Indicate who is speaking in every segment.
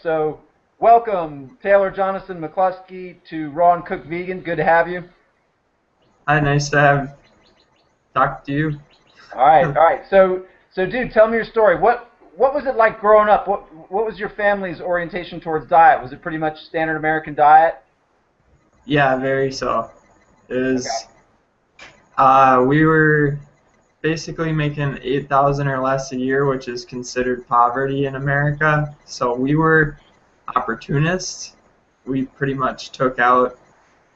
Speaker 1: So, welcome, Taylor Jonathan Mccloskey, to Raw and Cooked Vegan. Good to have you.
Speaker 2: Hi, nice to have talked to you.
Speaker 1: All right. So, dude, tell me your story. What was it like growing up? What was your family's orientation towards diet? Was it pretty much standard American diet?
Speaker 2: Yeah, very so. It
Speaker 1: Okay.
Speaker 2: was, we were basically making 8,000 or less a year, which is considered poverty in America. So we were opportunists. We pretty much took out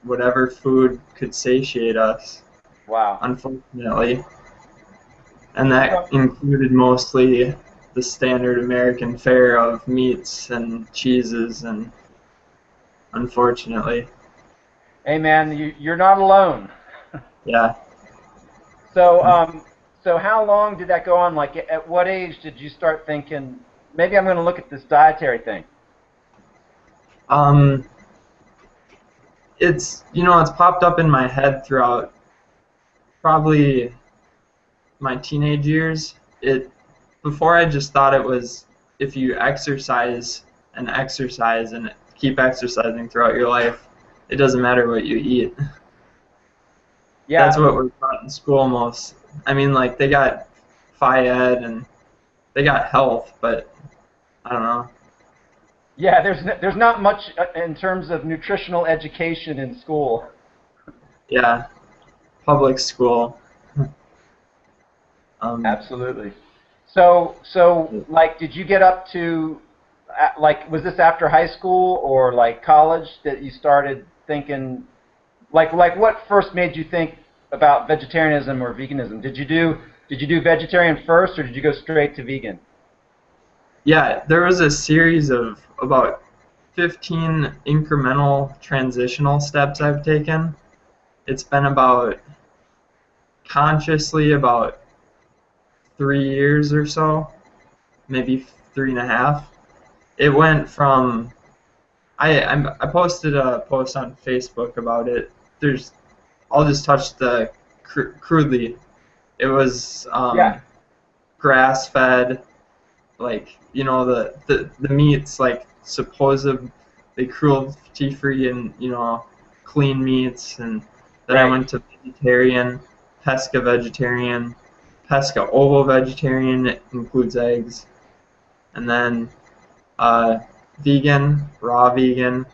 Speaker 2: whatever food could satiate us,
Speaker 1: Wow.
Speaker 2: unfortunately. And that
Speaker 1: So,
Speaker 2: included mostly the standard American fare of meats and cheeses, and unfortunately,
Speaker 1: hey, man, you're not alone.
Speaker 2: yeah.
Speaker 1: So, so how long did that go on? Like, at what age did you start thinking, maybe I'm going to look at this dietary thing?
Speaker 2: Um, it's popped up in my head throughout probably my teenage years. It Before I just thought it was if you exercise and keep exercising throughout your life, it doesn't matter what you eat. That's
Speaker 1: Yeah,
Speaker 2: what we're taught in school most. I mean, like they got phy ed and they got health, but I don't know.
Speaker 1: yeah. There's not much in terms of nutritional education in school.
Speaker 2: Yeah, public school. Um,
Speaker 1: Absolutely. So, like, did you get up to, like, was this after high school or like college that you started thinking, like, what first made you think about vegetarianism or veganism? Did you do vegetarian first, or did you go straight to vegan?
Speaker 2: Yeah, there was a series of about 15 incremental transitional steps I've taken. It's been about consciously about 3 years or so, maybe 3.5. It went from I posted a post on Facebook about it. There's I'll just touch the crudely. It was
Speaker 1: Yeah.
Speaker 2: grass fed, like the meats like supposedly cruelty free and clean meats, and then I
Speaker 1: Right.
Speaker 2: went to vegetarian, pesca vegetarian, pesca ovo vegetarian. It includes eggs, and then uh, vegan, raw vegan,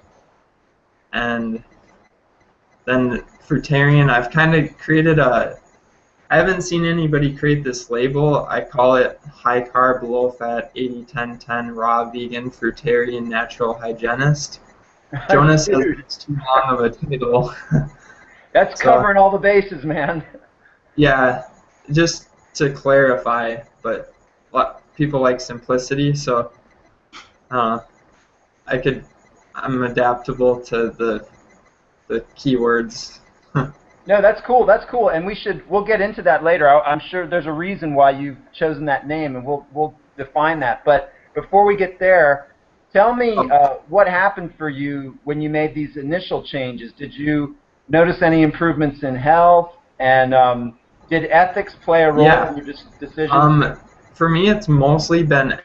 Speaker 2: and then fruitarian. I've kind of created a I haven't seen anybody create this label. I call it high carb, low fat, 80-10-10 raw vegan fruitarian natural hygienist. Jonas says
Speaker 1: Dude,
Speaker 2: it's too long of a title.
Speaker 1: that's
Speaker 2: So
Speaker 1: covering all the bases, man.
Speaker 2: yeah, just to clarify, but people like simplicity, so uh, I could I'm adaptable to the keywords.
Speaker 1: No, that's cool. That's cool, and we'll get into that later. I'm sure there's a reason why you've chosen that name, and we'll define that. But before we get there, tell me
Speaker 2: Oh,
Speaker 1: what happened for you when you made these initial changes. Did you notice any improvements in health, and did ethics play a role in
Speaker 2: yeah.
Speaker 1: your decision?
Speaker 2: Um, for me, it's mostly been.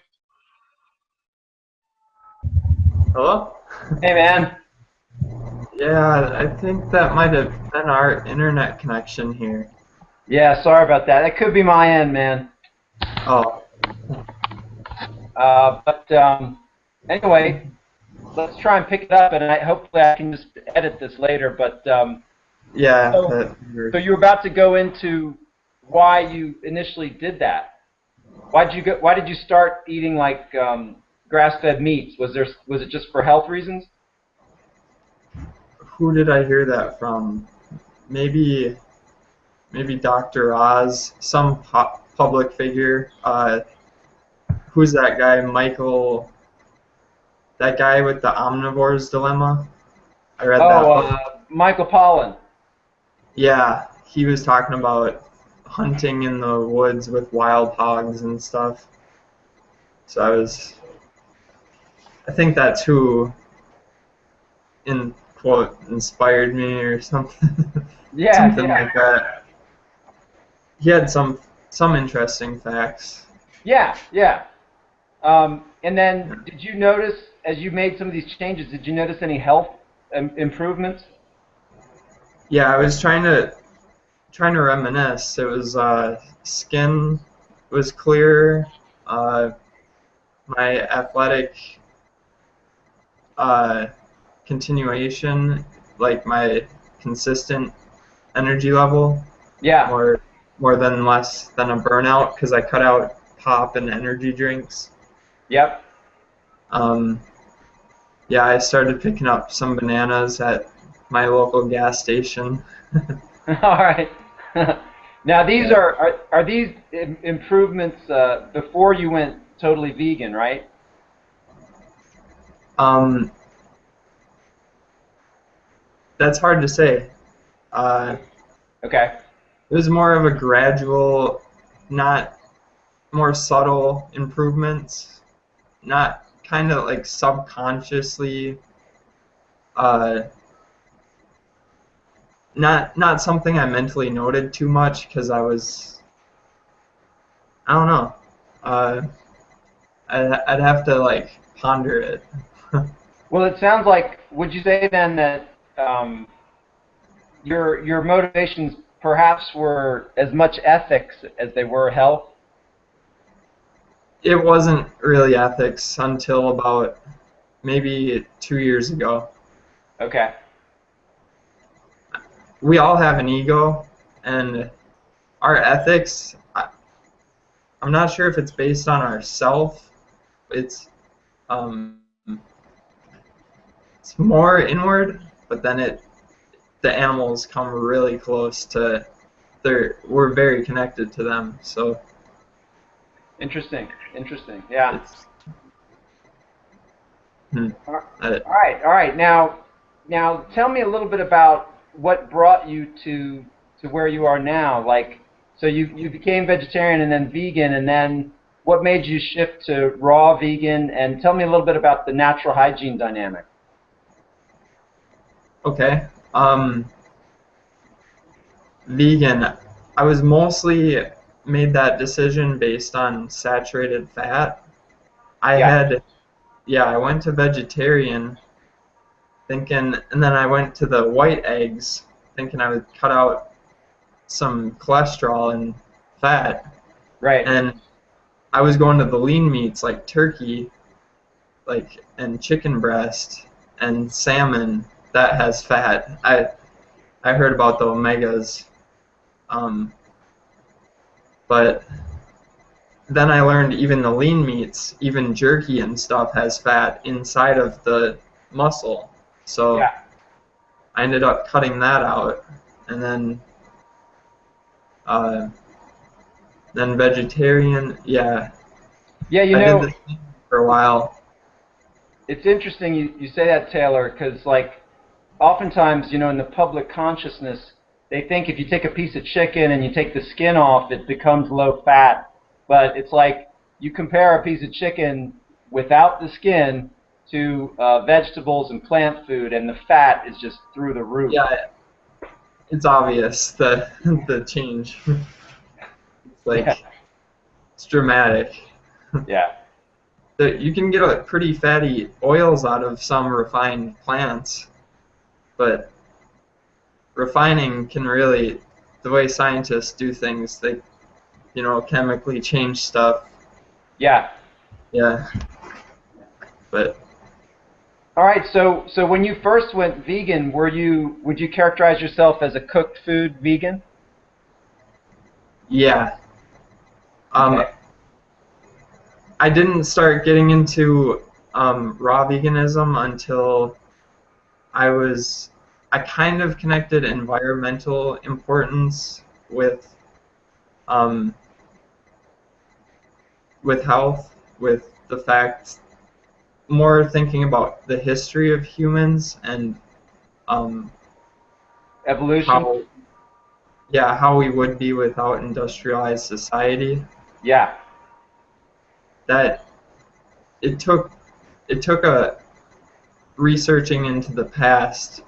Speaker 2: Hello?
Speaker 1: Hey, man.
Speaker 2: Yeah, I think that might have been our internet connection here.
Speaker 1: Yeah, sorry about that. That could be my end, man.
Speaker 2: Oh,
Speaker 1: But anyway, let's try and pick it up, and hopefully I can just edit this later. But
Speaker 2: yeah,
Speaker 1: so,
Speaker 2: that
Speaker 1: so you were about to go into why you initially did that. Why did you start eating like grass-fed meats? Was it just for health reasons?
Speaker 2: who did I hear that from? Maybe maybe Dr. Oz, some public figure. Who's that guy? Michael, that guy with the omnivore's dilemma. I read
Speaker 1: Oh,
Speaker 2: that book.
Speaker 1: Michael Pollan.
Speaker 2: Yeah, he was talking about hunting in the woods with wild hogs and stuff. So I think that's who in quote inspired me or something
Speaker 1: Yeah,
Speaker 2: something
Speaker 1: yeah,
Speaker 2: like that. He had some interesting facts.
Speaker 1: yeah, yeah. And then, did you notice as you made some of these changes? Did you notice any health improvements?
Speaker 2: Yeah, I was trying to reminisce. It was skin was clear. Uh, my athletic uh, continuation, like my consistent energy level,
Speaker 1: Yeah.
Speaker 2: more more than less than a burnout because I cut out pop and energy drinks.
Speaker 1: Yep.
Speaker 2: Um, yeah, I started picking up some bananas at my local gas station.
Speaker 1: All right. Now these
Speaker 2: Yeah.
Speaker 1: are these improvements before you went totally vegan, right?
Speaker 2: Um, that's hard to say. Uh,
Speaker 1: Okay.
Speaker 2: it was more of a gradual, not more subtle improvements, not kind of like subconsciously, uh, not something I mentally noted too much because I don't know. Uh, I'd have to like ponder it.
Speaker 1: Well, it sounds like. Would you say then that your motivations perhaps were as much ethics as they were health?
Speaker 2: It wasn't really ethics until about maybe 2 years ago.
Speaker 1: Okay.
Speaker 2: We all have an ego, and our ethics, I'm not sure if it's based on ourself. It's um, it's more inward, but then the animals come really close to we're very connected to them. So
Speaker 1: Interesting. Interesting. Yeah.
Speaker 2: it's hmm,
Speaker 1: All
Speaker 2: uh,
Speaker 1: right. All right. Now tell me a little bit about what brought you to where you are now. Like, so you became vegetarian and then vegan, and then what made you shift to raw vegan? And tell me a little bit about the natural hygiene dynamic.
Speaker 2: okay. Vegan. I was mostly made that decision based on saturated fat. I
Speaker 1: Yeah.
Speaker 2: had yeah, I went to vegetarian thinking, and then I went to the white eggs thinking I would cut out some cholesterol and fat,
Speaker 1: Right.
Speaker 2: and I was going to the lean meats like turkey, like and chicken breast and salmon that has fat. I heard about the omegas, um, but then I learned even the lean meats, even jerky and stuff, has fat inside of the muscle. So
Speaker 1: Yeah.
Speaker 2: I ended up cutting that out, and uh, then vegetarian. Yeah,
Speaker 1: Yeah.
Speaker 2: I did this thing for a while.
Speaker 1: It's interesting you say that, Taylor, because like oftentimes, in the public consciousness, they think if you take a piece of chicken and you take the skin off, it becomes low fat. But it's like you compare a piece of chicken without the skin to vegetables and plant food, and the fat is just through the roof.
Speaker 2: Yeah, it's obvious the the change. It's
Speaker 1: Yeah,
Speaker 2: like it's dramatic.
Speaker 1: yeah,
Speaker 2: You can get a pretty fatty oils out of some refined plants, but refining can really, the way scientists do things, they chemically change stuff.
Speaker 1: yeah.
Speaker 2: Yeah, but
Speaker 1: All right. So when you first went vegan, would you characterize yourself as a cooked food vegan?
Speaker 2: yeah. Um,
Speaker 1: Okay.
Speaker 2: I didn't start getting into raw veganism until I was, I kind of connected environmental importance um, with health, with the fact, more thinking about the history of humans and um,
Speaker 1: Evolution.
Speaker 2: how, yeah, how we would be without industrialized society.
Speaker 1: Yeah.
Speaker 2: That it took a researching into the past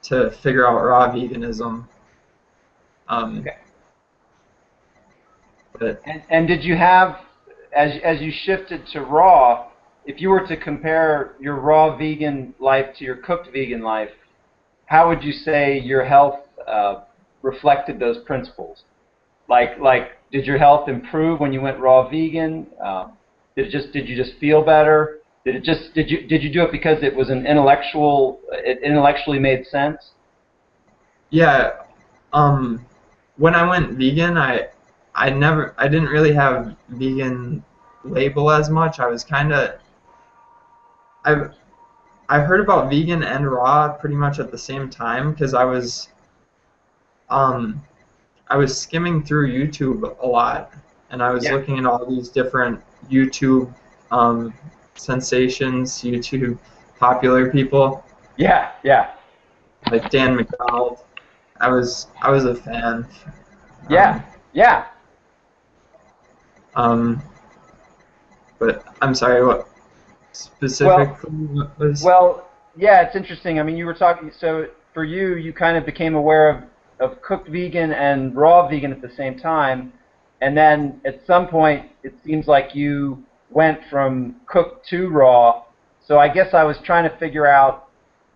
Speaker 2: to figure out raw veganism. Um,
Speaker 1: Okay.
Speaker 2: but
Speaker 1: And did you have as you shifted to raw, if you were to compare your raw vegan life to your cooked vegan life, how would you say your health reflected those principles? Like, did your health improve when you went raw vegan? Did you just feel better? Did you do it because it was it intellectually made sense?
Speaker 2: Yeah. When I went vegan, I didn't really have vegan label as much. I I heard about vegan and raw pretty much at the same time because um I was skimming through YouTube a lot, and I was
Speaker 1: Yeah.
Speaker 2: looking at all these different YouTube um, sensations, YouTube popular people
Speaker 1: Yeah. Yeah.
Speaker 2: like Dan McDonald. I was a fan.
Speaker 1: Yeah.
Speaker 2: Um,
Speaker 1: Yeah.
Speaker 2: um, but I'm sorry, what
Speaker 1: Well,
Speaker 2: specifically was?
Speaker 1: Well, yeah, it's interesting. I mean, you were talking, so for you, you kind of became aware of cooked vegan and raw vegan at the same time. And then at some point, it seems like you went from cooked to raw. So I guess I was trying to figure out,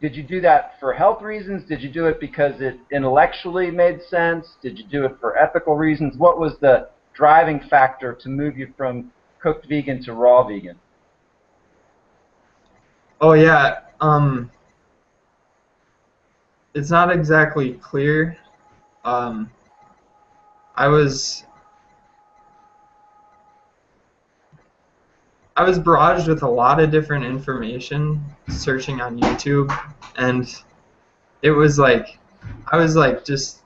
Speaker 1: did you do that for health reasons? Did you do it because it intellectually made sense? Did you do it for ethical reasons? What was the driving factor to move you from cooked vegan to raw vegan?
Speaker 2: Oh yeah, it's not exactly clear. Um, I was I was barraged with a lot of different information searching on YouTube, and it was like I was like just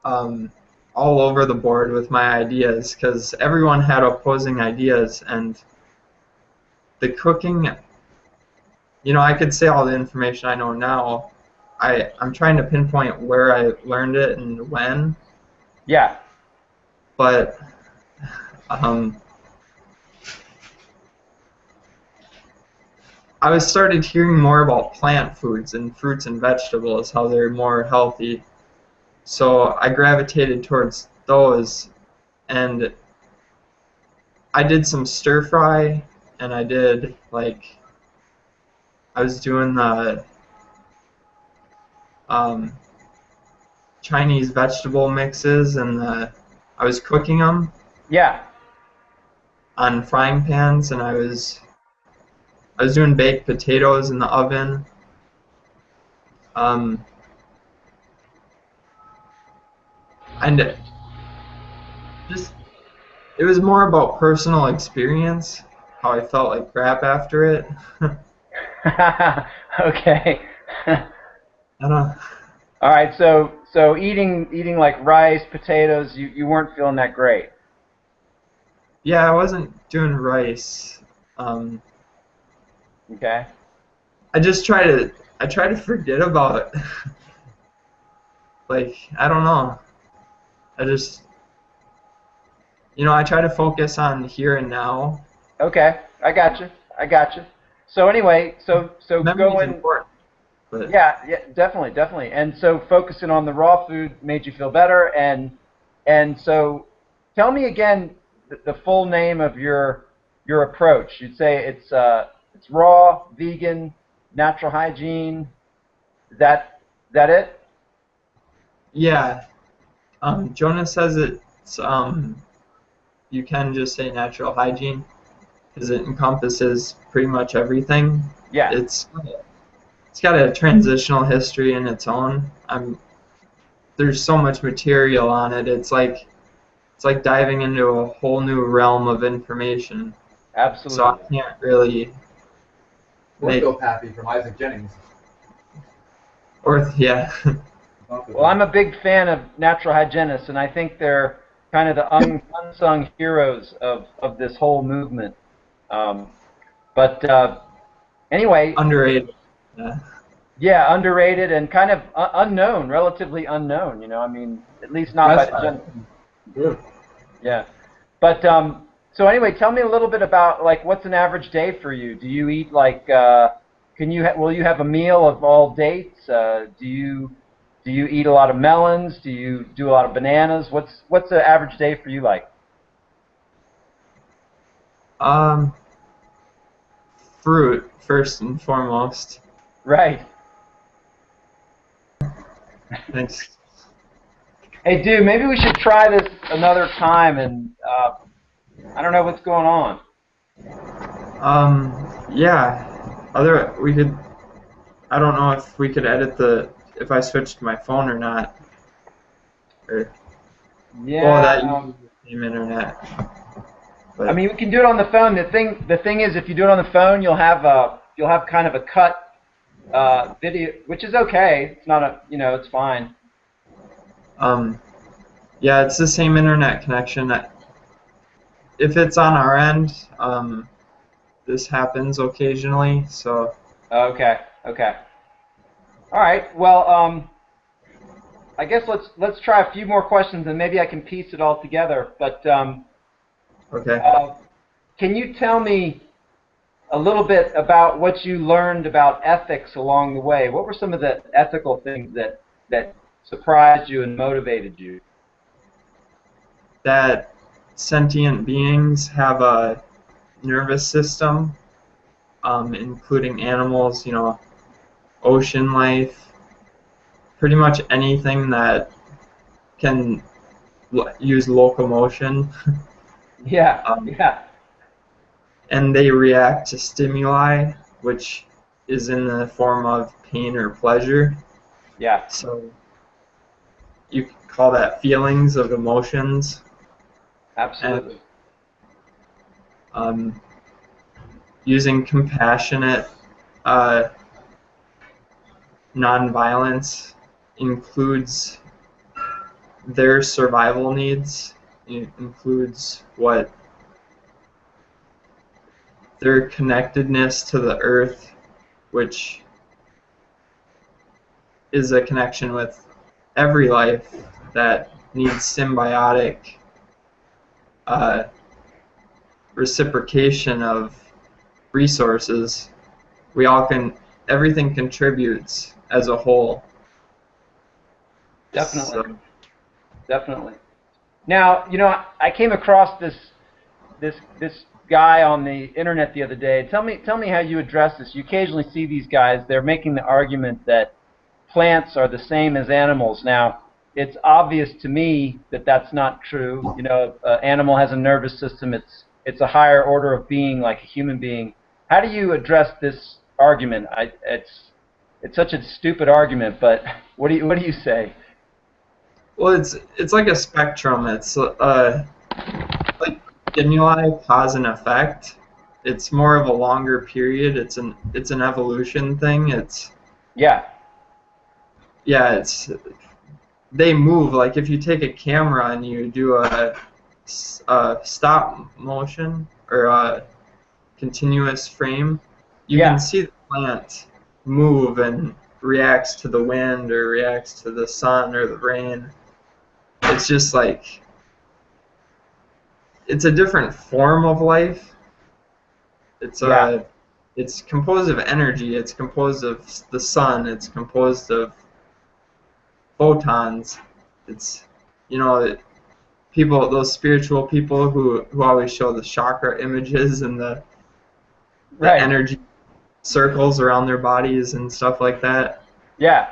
Speaker 2: um, all over the board with my ideas because everyone had opposing ideas, and the cooking, I could say all the information I know now. I'm trying to pinpoint where I learned it and when,
Speaker 1: Yeah.
Speaker 2: but um, I was started hearing more about plant foods and fruits and vegetables, how they're more healthy. So I gravitated towards those, and I did some stir fry, and I was doing the um, Chinese vegetable mixes, and I was cooking them
Speaker 1: Yeah.
Speaker 2: on frying pans, and I was doing baked potatoes in the oven. Um, and just it was more about personal experience, how I felt like crap after it.
Speaker 1: Okay.
Speaker 2: I don't.
Speaker 1: All right. So eating like rice, potatoes, you weren't feeling that great.
Speaker 2: Yeah, I wasn't doing rice. Um,
Speaker 1: Okay.
Speaker 2: I try to forget about like I don't know. I just I try to focus on here and now.
Speaker 1: Okay. I got you. I got you. So anyway, so
Speaker 2: Memory is
Speaker 1: going.
Speaker 2: important, but
Speaker 1: Yeah. Yeah. Definitely. Definitely. And so focusing on the raw food made you feel better. And so tell me again the full name of your approach. You'd say it's raw, vegan, natural hygiene. Is that it?
Speaker 2: yeah. Jonas says you can just say natural hygiene because it encompasses pretty much everything.
Speaker 1: Yeah.
Speaker 2: It's it's got a transitional history in its own. There's so much material on it. It's like diving into a whole new realm of information. So I
Speaker 1: Absolutely.
Speaker 2: can't really make
Speaker 3: Orthopathy from Isaac Jennings.
Speaker 2: yeah.
Speaker 1: Well, I'm a big fan of natural hygienists, and I think they're kind of the unsung heroes of this whole movement. Um, but anyway,
Speaker 2: Underrated. Yeah.
Speaker 1: yeah, underrated and kind of unknown, relatively unknown. I mean, at least not by
Speaker 3: That's
Speaker 1: the
Speaker 3: right. Good.
Speaker 1: yeah. But so anyway, tell me a little bit about like what's an average day for you? Do you eat like will you have a meal of all dates? Do you eat a lot of melons? Do you do a lot of bananas? What's the average day for you like?
Speaker 2: Um, fruit first and foremost.
Speaker 1: Right.
Speaker 2: Thanks.
Speaker 1: Hey, dude, maybe we should try this another time, and I don't know what's going on.
Speaker 2: Yeah. We could. I don't know if we could edit if I switched to my phone or not. Or that
Speaker 1: Yeah.
Speaker 2: uses the same internet.
Speaker 1: I
Speaker 2: But
Speaker 1: mean, we can do it on the phone. The thing is, if you do it on the phone, you'll have kind of a cut video, which is okay. It's not it's fine.
Speaker 2: yeah, it's the same internet connection. If it's on our end, this happens occasionally. So
Speaker 1: Okay. Okay. All right. Well, I guess let's try a few more questions, and maybe I can piece it all together. But
Speaker 2: okay.
Speaker 1: can you tell me a little bit about what you learned about ethics along the way? What were some of the ethical things that surprised you and motivated you?
Speaker 2: That sentient beings have a nervous system, including animals, ocean life, pretty much anything that can use locomotion.
Speaker 1: Yeah.
Speaker 2: um,
Speaker 1: Yeah.
Speaker 2: and they react to stimuli, which is in the form of pain or pleasure.
Speaker 1: Yeah.
Speaker 2: So you could call that feelings of emotions. And
Speaker 1: Absolutely.
Speaker 2: um, using compassionate uh, nonviolence includes their survival needs. It includes what their connectedness to the earth, which is a connection with every life that needs symbiotic uh, reciprocation of resources. Everything contributes as a whole.
Speaker 1: Definitely.
Speaker 2: So,
Speaker 1: Definitely. Now, I came across this guy on the internet the other day. Tell me how you address this. You occasionally see these guys. They're making the argument that plants are the same as animals. Now, it's obvious to me that that's not true. An animal has a nervous system. It's a higher order of being, like a human being. How do you address this argument? It's such a stupid argument, but what do you say?
Speaker 2: well, it's like a spectrum. It's like stimuli, cause and effect. It's more of a longer period. It's an evolution thing.
Speaker 1: Yeah.
Speaker 2: Yeah, they move. Like if you take a camera and you do a stop motion or a continuous frame, you can
Speaker 1: Yeah.
Speaker 2: see the plant move and reacts to the wind or reacts to the sun or the rain. It's just like it's a different form of life. It's
Speaker 1: Yeah.
Speaker 2: a it's composed of energy. It's composed of the sun. It's composed of photons. It's you know people, those spiritual people who always show the chakra images and the
Speaker 1: Right.
Speaker 2: energy circles around their bodies and stuff like that.
Speaker 1: Yeah.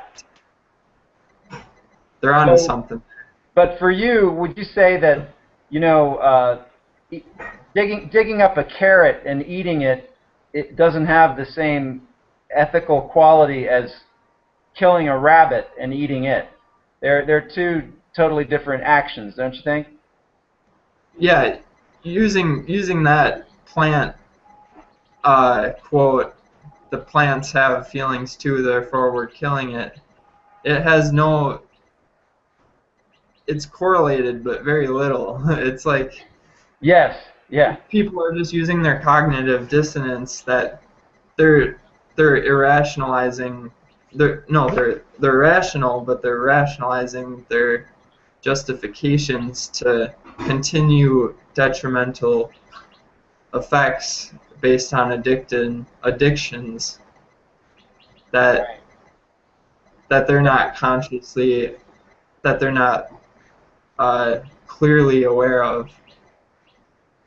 Speaker 2: They're onto
Speaker 1: So,
Speaker 2: something.
Speaker 1: but for you, would you say that, you know, e- digging up a carrot and eating it, it doesn't have the same ethical quality as killing a rabbit and eating it? They're two totally different actions, don't you think?
Speaker 2: Yeah, using that plant quote, the plants have feelings too, therefore we're killing it. It has no. It's correlated, but very little. It's like
Speaker 1: Yes. Yeah.
Speaker 2: people are just using their cognitive dissonance that they're they're irrationalizing. They're rational, but they're rationalizing their justifications to continue detrimental effects based on addictions that
Speaker 1: Right.
Speaker 2: that they're not consciously that they're not clearly aware of.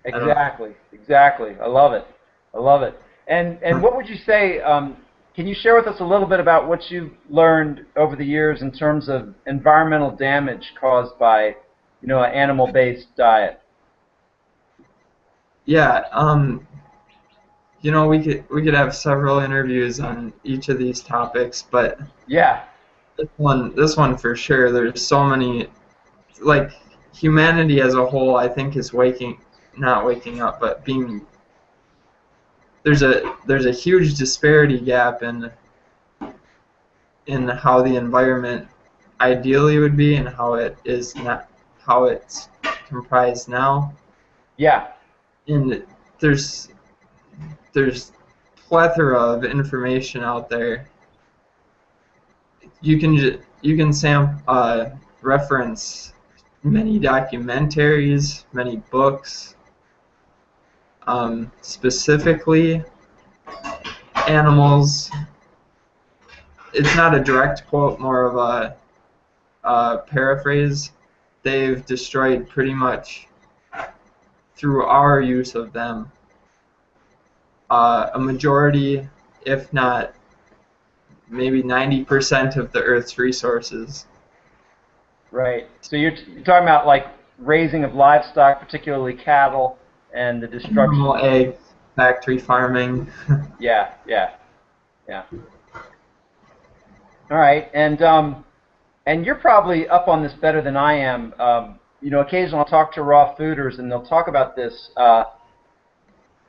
Speaker 1: Exactly, exactly. I love it. I love it. And what would you say? Can you share with us a little bit about what you've learned over the years in terms of environmental damage caused by, an animal-based diet?
Speaker 2: Yeah, we could have several interviews on each of these topics, but
Speaker 1: Yeah,
Speaker 2: this one for sure. There's so many, like, humanity as a whole, I think, is not waking up, but being there's a huge disparity gap in how the environment ideally would be and how it is not, how it's comprised now.
Speaker 1: yeah,
Speaker 2: And there's plethora of information out there. You can reference many documentaries, many books, specifically animals. It's not a direct quote, more of a paraphrase. They've destroyed pretty much through our use of them a majority, if not maybe 90% of the Earth's resources.
Speaker 1: right. So you're talking about like raising of livestock, particularly cattle, and the destruction.
Speaker 2: Animal eggs, factory farming.
Speaker 1: Yeah, yeah, yeah. All right, and you're probably up on this better than I am. Occasionally I'll talk to raw fooders, and they'll talk about this.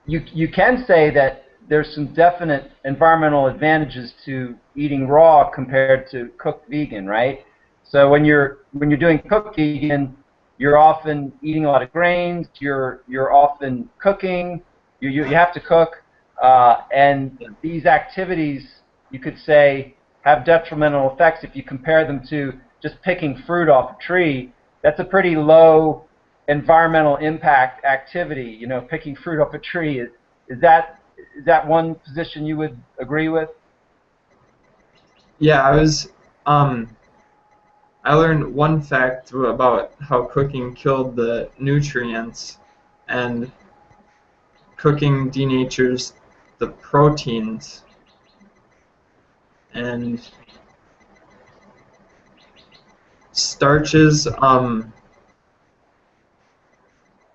Speaker 1: You can say that there's some definite environmental advantages to eating raw compared to cooked vegan, right? So when you're doing cooked vegan, you're often eating a lot of grains. You're often cooking. You have to cook, and these activities, you could say, have detrimental effects if you compare them to just picking fruit off a tree. That's a pretty low environmental impact activity. Picking fruit off a tree. Is that one position you would agree with?
Speaker 2: Yeah, I learned one fact about how cooking killed the nutrients, and cooking denatures the proteins, and starches.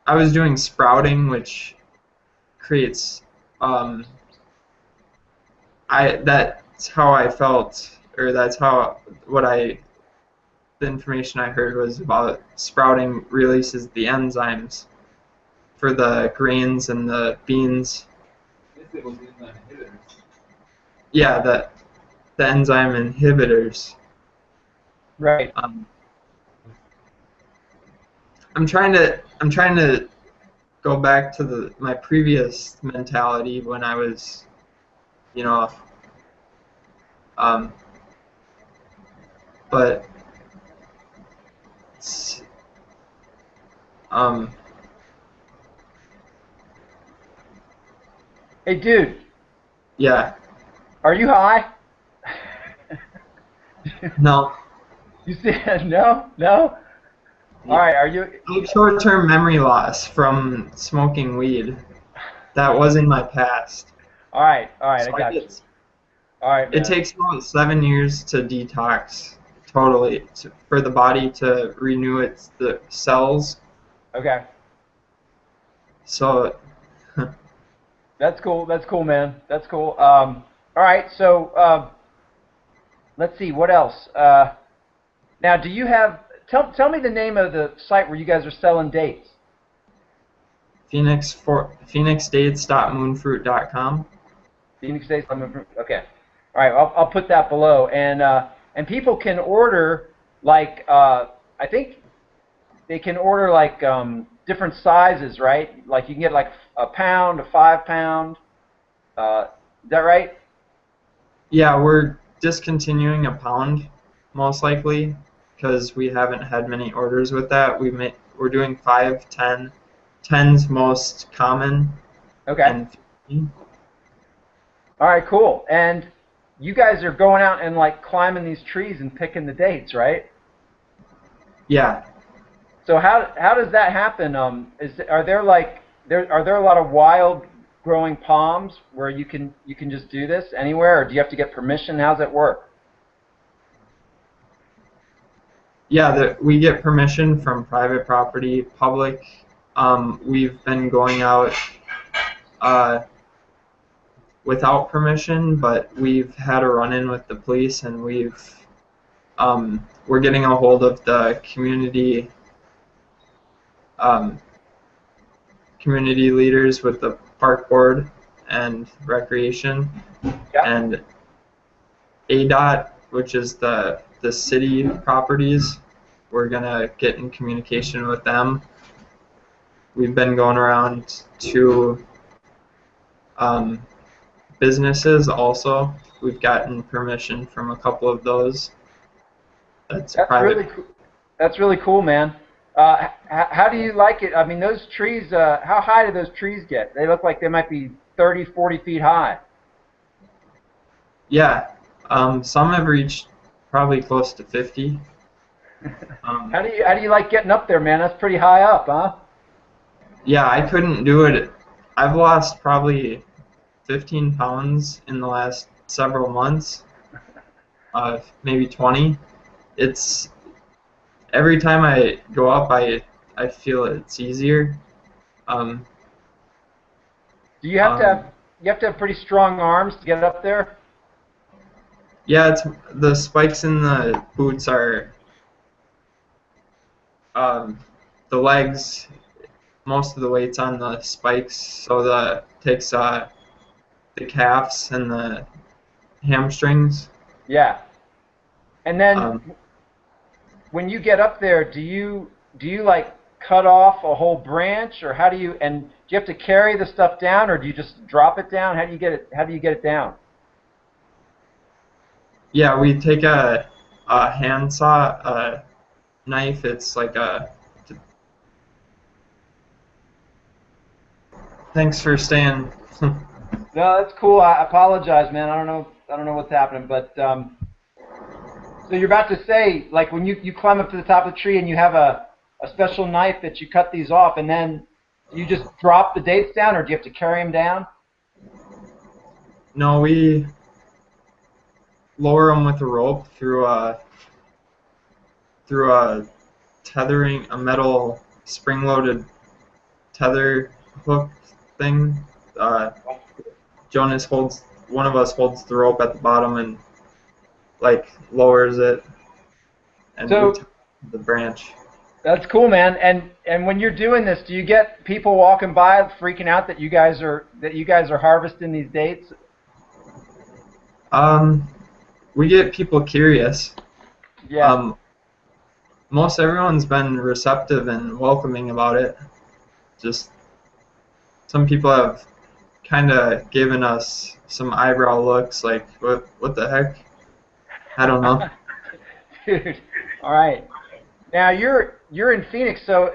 Speaker 2: I was doing sprouting, which creates that's how I felt, or that's how what I the information I heard was about sprouting releases the enzymes for the grains and the beans.
Speaker 3: It was enzyme inhibitors.
Speaker 2: Yeah, the enzyme inhibitors.
Speaker 1: Right.
Speaker 2: I'm trying to go back to my previous mentality when I was, you know, um, but it's, um,
Speaker 1: Hey, dude,
Speaker 2: yeah,
Speaker 1: are you high?
Speaker 2: no,
Speaker 1: You said no, no. All right. Are you?
Speaker 2: I have short-term memory loss from smoking weed. That was in my past.
Speaker 1: All right. All right. I
Speaker 2: So
Speaker 1: got you. All right,
Speaker 2: it
Speaker 1: man.
Speaker 2: takes about 7 years to detox totally for the body to renew the cells.
Speaker 1: Okay.
Speaker 2: So
Speaker 1: That's cool. That's cool, man. That's cool. All right. So let's see. What else? Now, do you have? Tell me the name of the site where you guys are selling dates.
Speaker 2: phoenixdates.moonfruit.com.
Speaker 1: Phoenix Days. Okay. All right. I'll put that below, and people can order like I think they can order like different sizes, right? Like you can get like a pound, a 5 pound. Is that right?
Speaker 2: Yeah, we're discontinuing a pound most likely because we haven't had many orders with that. We're doing 5, 10. 10's most common,
Speaker 1: Okay.
Speaker 2: and 15.
Speaker 1: All right. Cool. And you guys are going out and like climbing these trees and picking the dates, right?
Speaker 2: Yeah.
Speaker 1: So how does that happen? Are there like are there a lot of wild growing palms where you can just do this anywhere, or do you have to get permission? How's it work?
Speaker 2: Yeah, we get permission from private property, public. We've been going out uh, without permission, but we've had a run-in with the police, and we're getting a hold of the um, community leaders with the park board and recreation,
Speaker 1: Yeah.
Speaker 2: and ADOT, which is the city properties. We're gonna get in communication with them. We've been going around to businesses also. We've gotten permission from a couple of those. That's private.
Speaker 1: Really cool. That's really cool, man. How do you like it? I mean, those trees, how high do those trees get? They look like they might be 30, 40 feet high.
Speaker 2: Yeah, some have reached probably close to 50.
Speaker 1: How do you like getting up there, man? That's pretty high up, huh?
Speaker 2: Yeah, I couldn't do it. I've lost probably 15 pounds in the last several months, maybe 20. It's every time I go up, I feel it's easier. Um,
Speaker 1: Do you have to have pretty strong arms to get up there?
Speaker 2: yeah, it's the spikes in the boots are the legs. Most of the weight's on the spikes, so that takes the calves and the hamstrings.
Speaker 1: Yeah. And then
Speaker 2: Um,
Speaker 1: when you get up there, do you like cut off a whole branch, or do you have to carry the stuff down, or do you just drop it down? How do you get it down?
Speaker 2: yeah, we take a handsaw knife. It's like a. Thanks for staying.
Speaker 1: No, that's cool. I apologize, man. I don't know what's happening, but so you're about to say, like, when you climb up to the top of the tree and you have a special knife that you cut these off, and then you just drop the dates down, or do you have to carry them down?
Speaker 2: No, we lower them with a rope through a a metal spring-loaded tether hook thing. One of us holds the rope at the bottom and like lowers it, and
Speaker 1: So
Speaker 2: we tie the branch.
Speaker 1: that's cool, man. And when you're doing this, do you get people walking by freaking out that you guys are harvesting these dates?
Speaker 2: We get people curious.
Speaker 1: Yeah.
Speaker 2: Most everyone's been receptive and welcoming about it. Just some people have kind of given us some eyebrow looks, like what the heck? I don't know.
Speaker 1: Dude. All right. Now you're in Phoenix, so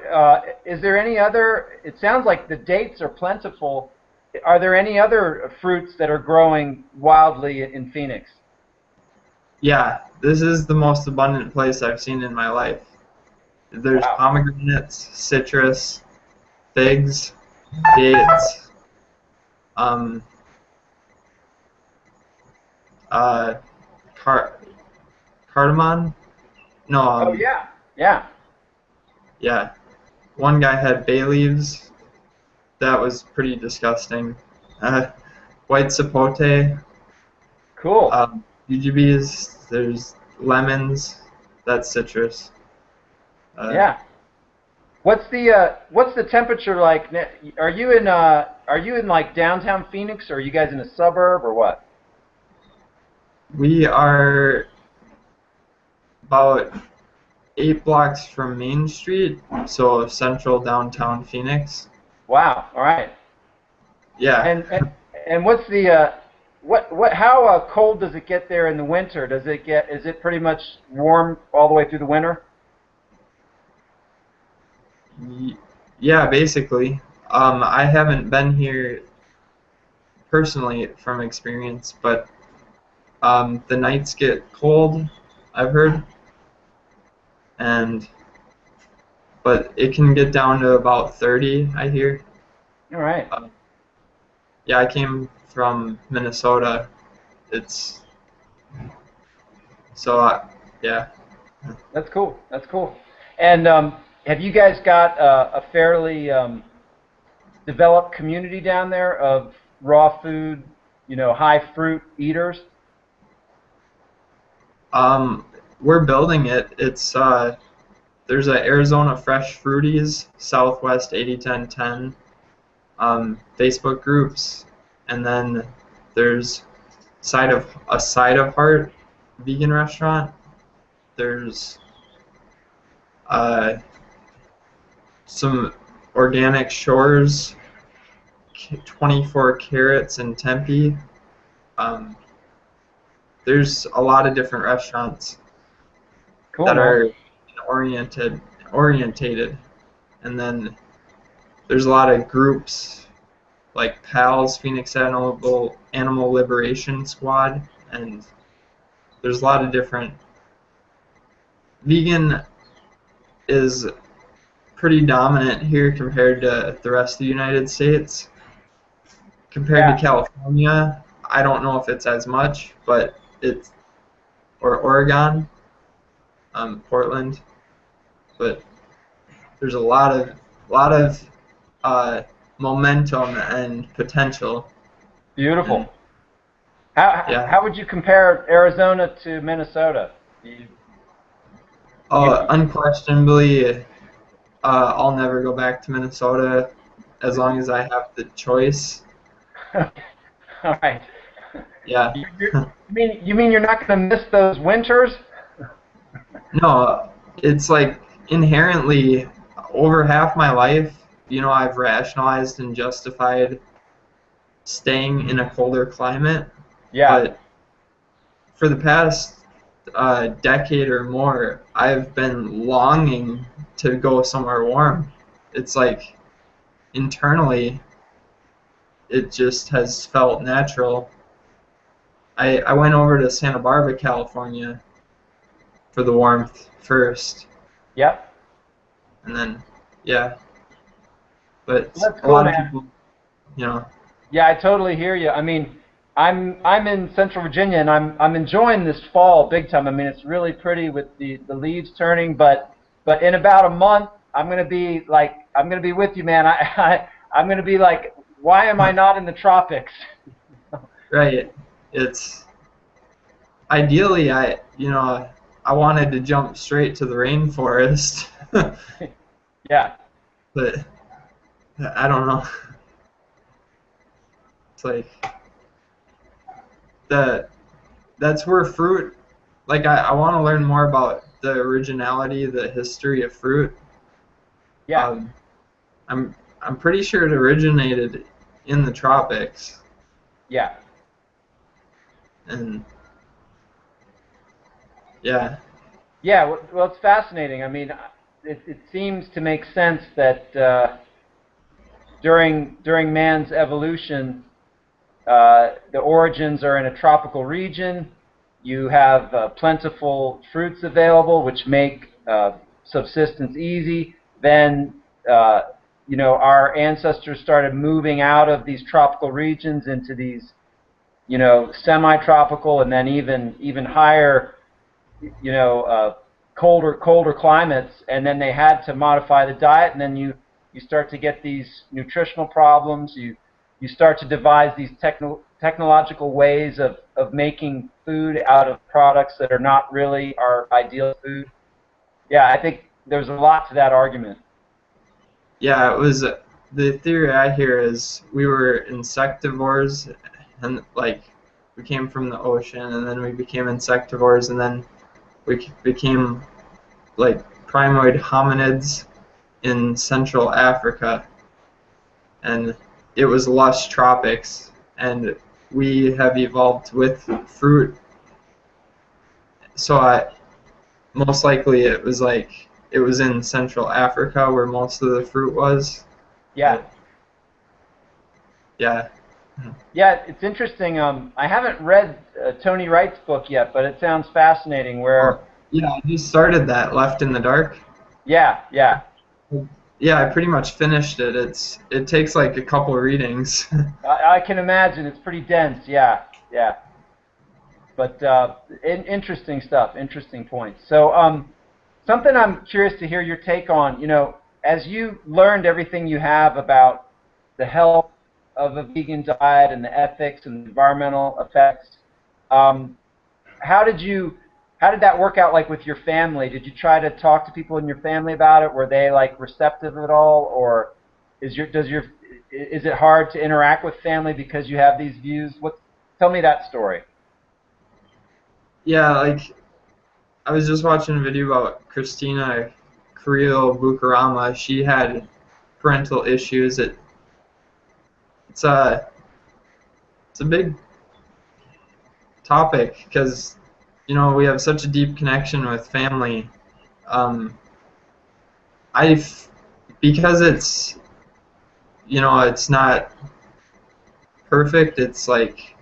Speaker 1: is there any other? It sounds like the dates are plentiful. Are there any other fruits that are growing wildly in Phoenix?
Speaker 2: Yeah, this is the most abundant place I've seen in my life. There's
Speaker 1: Wow.
Speaker 2: pomegranates, citrus, figs, dates, um, uh, cardamom. No,
Speaker 1: Oh yeah. Yeah.
Speaker 2: yeah. One guy had bay leaves. That was pretty disgusting. White sapote,
Speaker 1: Cool.
Speaker 2: jujubes. There's lemons. That's citrus.
Speaker 1: Yeah. What's the temperature like? Are you in like downtown Phoenix, or are you guys in a suburb, or what?
Speaker 2: We are about 8 blocks from Main Street, so central downtown Phoenix.
Speaker 1: Wow. All right.
Speaker 2: Yeah.
Speaker 1: And what's the how cold does it get there in the winter? Is it pretty much warm all the way through the winter?
Speaker 2: Yeah, basically. I haven't been here personally from experience, but the nights get cold, I've heard, but it can get down to about 30, I hear.
Speaker 1: All right.
Speaker 2: Yeah, I came from Minnesota. It's so yeah.
Speaker 1: That's cool. That's cool. And have you guys got a fairly developed community down there of raw food, high fruit eaters?
Speaker 2: Um, we're building it. It's there's a Arizona Fresh Fruities Southwest 801010 Facebook groups, and then there's side of heart vegan restaurant. There's uh, some organic shores, 24 carats in Tempe. Um, there's a lot of different restaurants
Speaker 1: Cool,
Speaker 2: that
Speaker 1: man.
Speaker 2: are orientated, and then there's a lot of groups like PALS, Phoenix Animal Liberation Squad, and there's a lot of different. Vegan is pretty dominant here compared to the rest of the United States. Compared to
Speaker 1: Yeah.
Speaker 2: California, I don't know if it's as much, but it's or Oregon, Portland, but there's a lot of uh, momentum and potential, and
Speaker 1: Beautiful. How
Speaker 2: yeah.
Speaker 1: how would you compare Arizona to Minnesota? You,
Speaker 2: Unquestionably, I'll never go back to Minnesota as long as I have the choice.
Speaker 1: all right.
Speaker 2: Yeah.
Speaker 1: You mean you're not going to miss those winters?
Speaker 2: No, it's like inherently over half my life, I've rationalized and justified staying in a colder climate,
Speaker 1: Yeah.
Speaker 2: but for the past decade or more, I've been longing to go somewhere warm. It's like internally, it just has felt natural. I went over to Santa Barbara, California for the warmth first,
Speaker 1: Yep.
Speaker 2: and then, yeah, but
Speaker 1: Well, that's
Speaker 2: a
Speaker 1: cool,
Speaker 2: lot of
Speaker 1: man.
Speaker 2: people, you know,
Speaker 1: Yeah, I totally hear you. I mean, I'm in Central Virginia, and I'm enjoying this fall big time. I mean, it's really pretty with the leaves turning, but in about a month, I'm gonna be with you, man. I'm gonna be like, why am I not in the tropics?
Speaker 2: right, it's ideally I wanted to jump straight to the rainforest,
Speaker 1: Yeah.
Speaker 2: but I don't know. It's like the that's where fruit. Like I want to learn more about the originality, the history of fruit.
Speaker 1: Yeah.
Speaker 2: Um, I'm pretty sure it originated in the tropics,
Speaker 1: Yeah.
Speaker 2: and yeah,
Speaker 1: Yeah. Well, it's fascinating. I mean, it seems to make sense that during man's evolution, the origins are in a tropical region. You have plentiful fruits available, which make subsistence easy. Then, our ancestors started moving out of these tropical regions into these, semi-tropical, and then even higher, you know, colder climates. And then they had to modify the diet, and then you start to get these nutritional problems. You start to devise these technological ways of making food out of products that are not really our ideal food. Yeah, I think there's a lot to that argument.
Speaker 2: yeah. It was the theory I hear is we were insectivores, and like we came from the ocean, and then we became insectivores, and then we became like primoid hominids in Central Africa, and it was lush tropics, and we have evolved with fruit. So most likely it was in Central Africa where most of the fruit was.
Speaker 1: Yeah.
Speaker 2: But yeah,
Speaker 1: Yeah, it's interesting. I haven't read Tony Wright's book yet, but it sounds fascinating.
Speaker 2: oh,
Speaker 1: Where,
Speaker 2: yeah, I just started that Left in the Dark.
Speaker 1: yeah, yeah,
Speaker 2: Yeah, I pretty much finished it. It takes like a couple readings.
Speaker 1: I can imagine it's pretty dense. Yeah, yeah. But interesting stuff, interesting points. So something I'm curious to hear your take on, as you learned everything you have about the health of a vegan diet and the ethics and the environmental effects, um, how did that work out like with your family? Did you try to talk to people in your family about it? Were they like receptive at all, or is it hard to interact with family because you have these views? Tell me that story.
Speaker 2: Yeah, like I was just watching a video about Christina Carrillo Bukarama. She had parental issues. It's a it's a big topic because we have such a deep connection with family. Um, I've because it's not perfect. It's like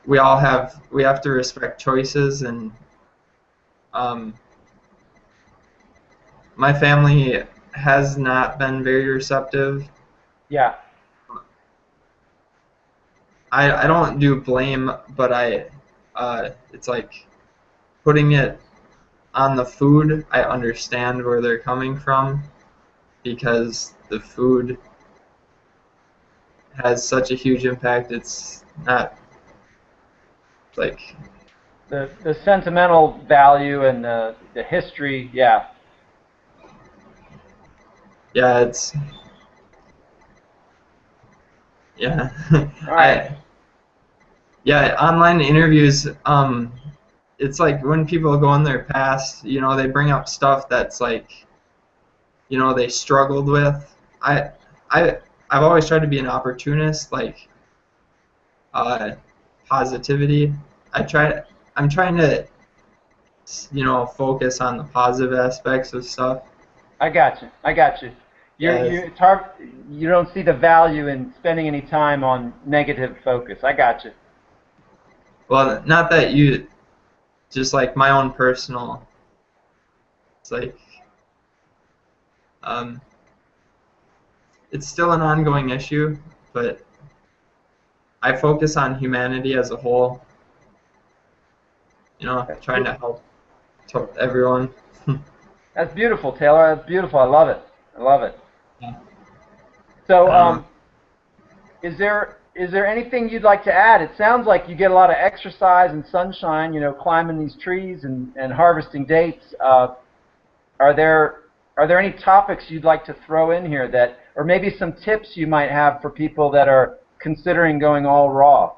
Speaker 2: we have to respect choices, and um, my family has not been very receptive.
Speaker 1: Yeah.
Speaker 2: I don't do blame, but it's like putting it on the food. I understand where they're coming from because the food has such a huge impact. It's not like,
Speaker 1: The sentimental value and the history, yeah.
Speaker 2: yeah, yeah.
Speaker 1: All right.
Speaker 2: I Yeah, online interviews. It's like when people go in their past, they bring up stuff that's like, they struggled with. I I've always tried to be an opportunist, like uh, positivity. I try. I'm trying to, focus on the positive aspects of stuff.
Speaker 1: I got you. I got you.
Speaker 2: Yes.
Speaker 1: It's hard. You don't see the value in spending any time on negative focus. I got you.
Speaker 2: Well, not that you, just like my own personal. It's like, um, it's still an ongoing issue, but I focus on humanity as a whole. Trying to help everyone.
Speaker 1: That's beautiful, Taylor. That's beautiful. I love it. I love it.
Speaker 2: Yeah.
Speaker 1: So,
Speaker 2: I don't know.
Speaker 1: is there anything you'd like to add? It sounds like you get a lot of exercise and sunshine. Climbing these trees and harvesting dates. Are there any topics you'd like to throw in here or maybe some tips you might have for people that are considering going all raw?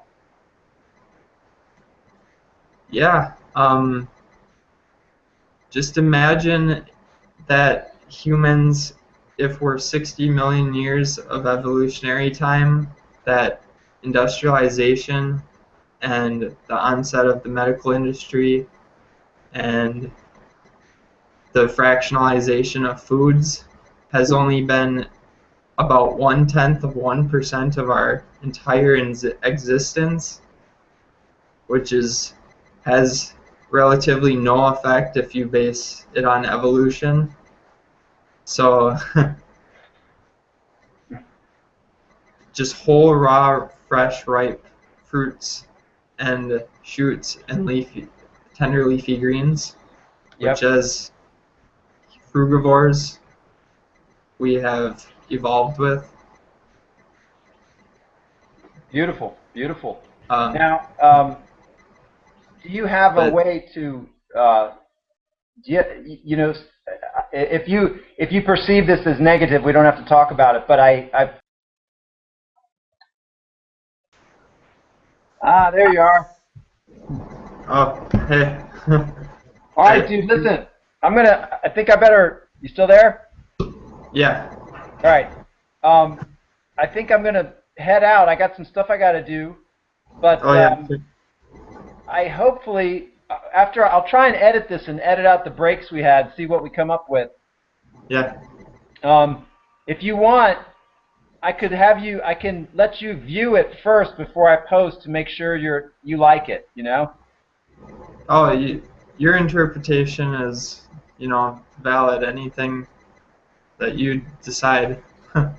Speaker 2: Yeah. Just imagine that humans, if we're 60 million years of evolutionary time, that industrialization and the onset of the medical industry and the fractionalization of foods has only been about 1/10 of 1% of our entire existence, which has relatively no effect if you base it on evolution. So just whole, raw, fresh, ripe fruits and shoots and tender leafy greens,
Speaker 1: Yep.
Speaker 2: which as frugivores we have evolved with.
Speaker 1: Beautiful. Beautiful.
Speaker 2: Um,
Speaker 1: Now, do you have a
Speaker 2: but
Speaker 1: way to do you know if you perceive this as negative, we don't have to talk about it. But there you are.
Speaker 2: oh, hey.
Speaker 1: All right, dude. Listen, I think I better. You still there?
Speaker 2: Yeah.
Speaker 1: All right. I think I'm gonna head out. I got some stuff I got to do, but
Speaker 2: Oh yeah.
Speaker 1: I hopefully I'll try and edit this and edit out the breaks we had, see what we come up with.
Speaker 2: Yeah.
Speaker 1: If you want, I can let you view it first before I post to make sure you like it.
Speaker 2: Oh, your interpretation is, valid. that you decide.
Speaker 1: All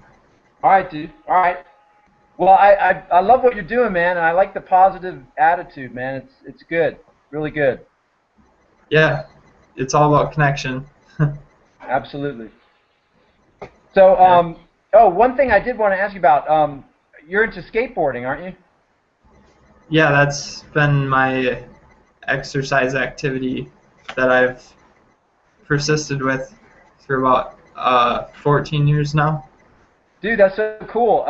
Speaker 1: right, dude. All right. Well, I love what you're doing, man, and I like the positive attitude, man. It's good, really good.
Speaker 2: Yeah, it's all about connection.
Speaker 1: Absolutely. So,
Speaker 2: Yeah.
Speaker 1: oh, one thing I did want to ask you about. You're into skateboarding, aren't you?
Speaker 2: Yeah, that's been my exercise activity that I've persisted with for about 14 years now.
Speaker 1: Dude, that's so cool.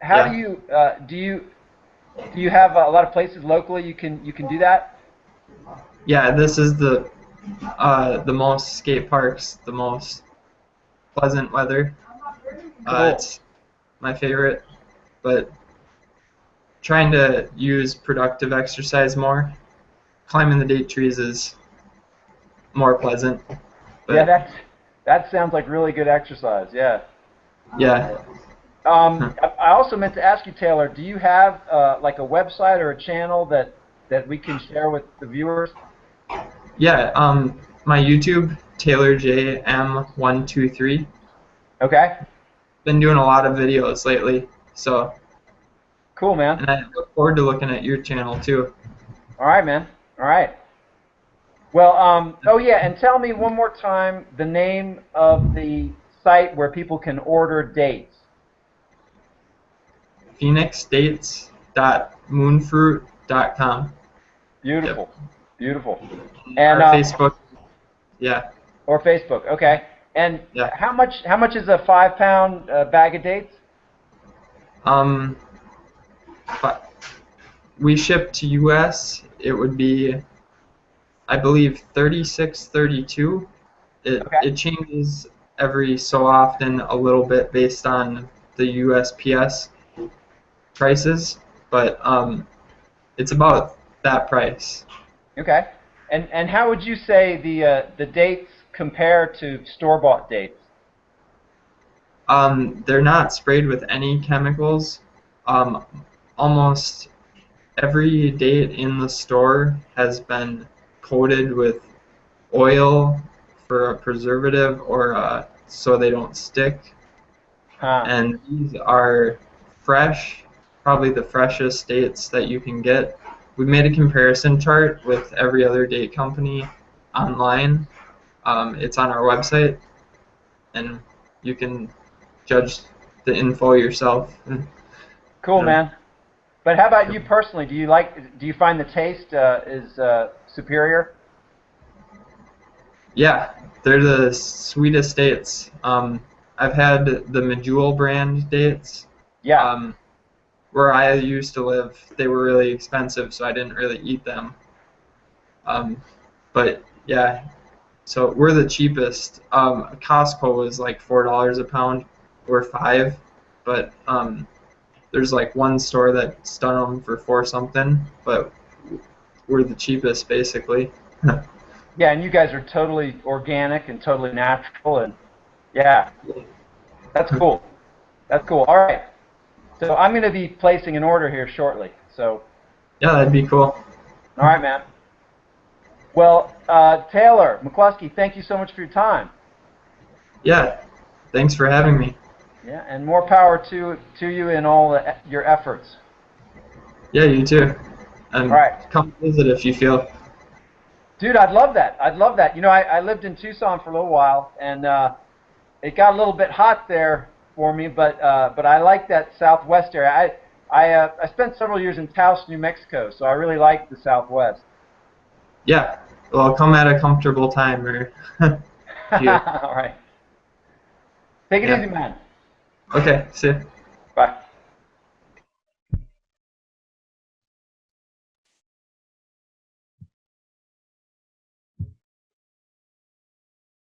Speaker 1: How do
Speaker 2: Yeah.
Speaker 1: you do you have a lot of places locally you can do that?
Speaker 2: Yeah, this is the most skate parks, the most pleasant weather.
Speaker 1: Cool.
Speaker 2: It's my favorite, but trying to use productive exercise more. Climbing the date trees is more pleasant,
Speaker 1: Yeah,
Speaker 2: but
Speaker 1: that sounds like really good exercise. Yeah.
Speaker 2: yeah.
Speaker 1: I also meant to ask you, Taylor, do you have like a website or a channel that we can share with the viewers?
Speaker 2: Yeah, my YouTube, Taylor J M123.
Speaker 1: Okay.
Speaker 2: Been doing a lot of videos lately, so
Speaker 1: Cool, man.
Speaker 2: and I look forward to looking at your channel too.
Speaker 1: All right, man. All right. Well, oh yeah, and tell me one more time the name of the site where people can order dates.
Speaker 2: PhoenixDates.moonfruit.com. Yep.
Speaker 1: Beautiful, beautiful. And
Speaker 2: Our Facebook, yeah,
Speaker 1: or Facebook, okay. And
Speaker 2: yeah.
Speaker 1: how much is a 5 pound bag of dates?
Speaker 2: Um, but we ship to US. It would be, I believe, 36.32.
Speaker 1: Okay.
Speaker 2: It changes every so often a little bit based on the USPS prices, but it's about that price.
Speaker 1: Okay. And how would you say the dates compare to store-bought dates?
Speaker 2: They're not sprayed with any chemicals. Um, Almost every date in the store has been coated with oil for a preservative or so they don't stick.
Speaker 1: Huh.
Speaker 2: And these are fresh, probably the freshest dates that you can get. We made a comparison chart with every other date company online. It's on our website, and you can judge the info yourself.
Speaker 1: Cool,
Speaker 2: Yeah.
Speaker 1: man. But how about you personally? Do you find the taste is superior?
Speaker 2: Yeah, they're the sweetest dates. I've had the Medjool brand dates.
Speaker 1: Yeah.
Speaker 2: Um, where I used to live, they were really expensive, so I didn't really eat them. Um, but yeah, so we're the cheapest. Costco was like $4 a pound. We're five, but there's like one store that's done them for four something, but we're the cheapest basically.
Speaker 1: Yeah, and you guys are totally organic and totally natural, and yeah, that's cool. That's cool. All right. So I'm going to be placing an order here shortly. So,
Speaker 2: Yeah, that'd be cool.
Speaker 1: all right, man. Well, Taylor Mccloskey, thank you so much for your time.
Speaker 2: Yeah, thanks for having me.
Speaker 1: Yeah, and more power to you in all your efforts.
Speaker 2: Yeah, you too.
Speaker 1: All
Speaker 2: And
Speaker 1: right.
Speaker 2: come visit if you feel.
Speaker 1: Dude, I'd love that. I'd love that. You know, I lived in Tucson for a little while, and it got a little bit hot there for me, but I like that Southwest area. I spent several years in Taos, New Mexico, so I really like the Southwest.
Speaker 2: Yeah, well, come at a comfortable time, or if you.
Speaker 1: All right. Take it
Speaker 2: Yeah.
Speaker 1: easy, man.
Speaker 2: Okay, see ya.